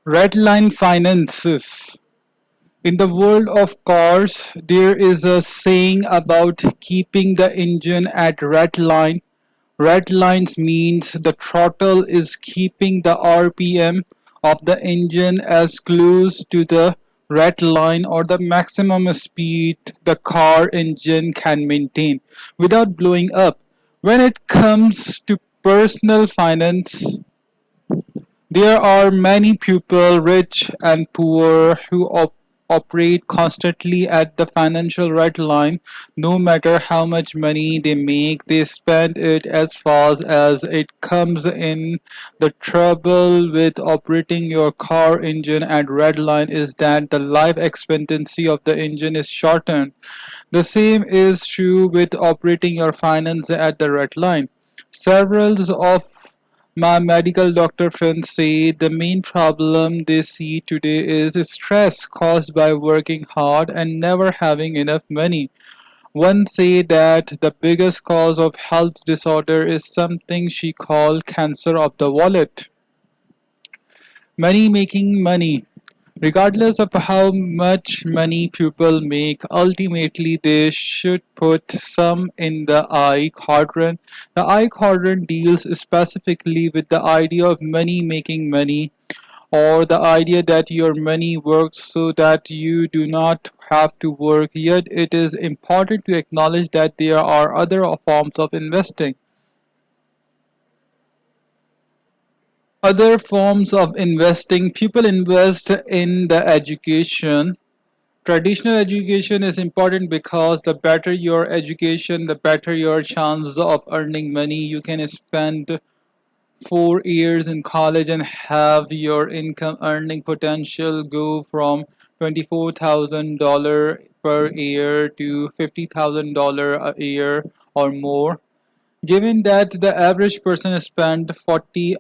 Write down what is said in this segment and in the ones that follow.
Red line finances. In the world of cars, there is a saying about keeping the engine at red line. Red lines means the throttle is keeping the RPM of the engine as close to the red line or the maximum speed the car engine can maintain without blowing up. When it comes to personal finance, there are many people, rich and poor, who operate constantly at the financial red line. No matter how much money they make, they spend it as fast as it comes in. The trouble with operating your car engine at red line is that the life expectancy of the engine is shortened. The same is true with operating your finance at the red line. Several of my medical doctor friends say the main problem they see today is stress caused by working hard and never having enough money. One say that the biggest cause of health disorder is something she called cancer of the wallet. Money making money. Regardless of how much money people make, ultimately they should put some in the I quadrant. The I quadrant deals specifically with the idea of money making money, or the idea that your money works so that you do not have to work. Yet it is important to acknowledge that there are other forms of investing. Other forms of investing, people invest in the education. Traditional education is important because the better your education, the better your chances of earning money. You can spend 4 years in college and have your income earning potential go from $24,000 per year to $50,000 a year or more. Given that the average person spends 40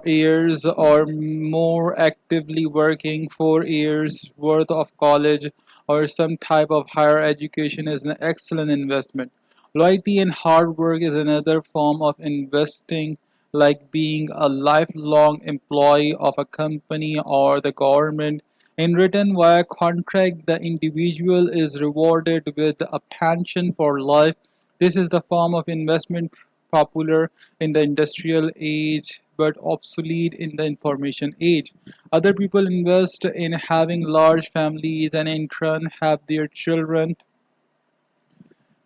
years or more actively working, 4 years worth of college or some type of higher education is an excellent investment. Loyalty and hard work is another form of investing, like being a lifelong employee of a company or the government. In return, via contract, the individual is rewarded with a pension for life. This is the form of investment popular in the industrial age but obsolete in the information age. Other people invest in having large families and in turn have their children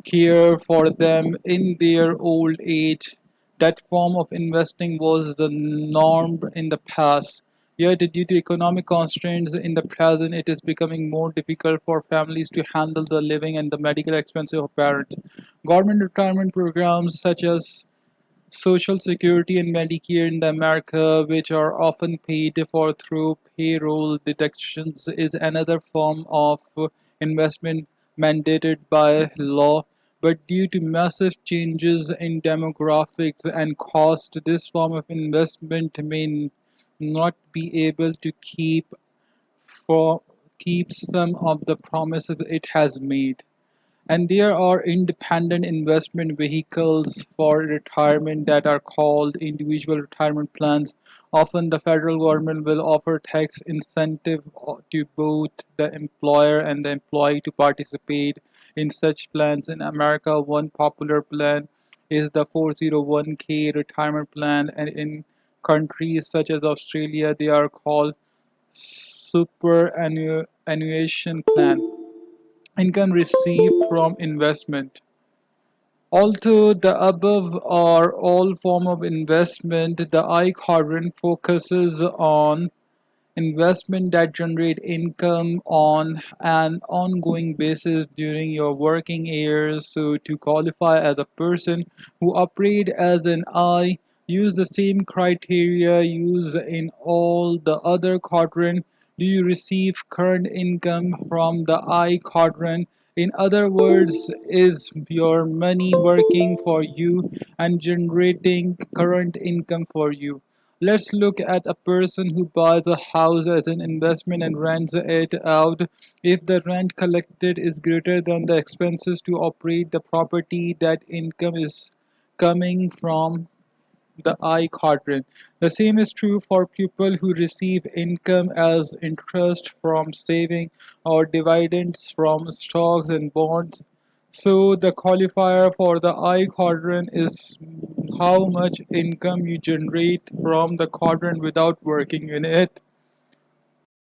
care for them in their old age. That form of investing was the norm in the past. Yet, due to economic constraints in the present, it is becoming more difficult for families to handle the living and the medical expenses of parents. Government retirement programs such as Social Security and Medicare in the America, which are often paid for through payroll deductions, is another form of investment mandated by law. But due to massive changes in demographics and cost, this form of investment may not be able to for keep some of the promises it has made. And there are independent investment vehicles for retirement that are called individual retirement plans. Often the federal government will offer tax incentive to both the employer and the employee to participate in such plans. In America, one popular plan is the 401k retirement plan, and in countries such as Australia, they are called superannuation plan. Income received from investment. Although the above are all form of investment, the I quadrant focuses on investment that generate income on an ongoing basis during your working years. So to qualify as a person who operate as an I, use the same criteria used in all the other quadrant. Do you receive current income from the I quadrant? In other words, is your money working for you and generating current income for you? Let's look at a person who buys a house as an investment and rents it out. If the rent collected is greater than the expenses to operate the property, that income is coming from the I quadrant. The same is true for people who receive income as interest from saving or dividends from stocks and bonds. So the qualifier for the I quadrant is how much income you generate from the quadrant without working in it.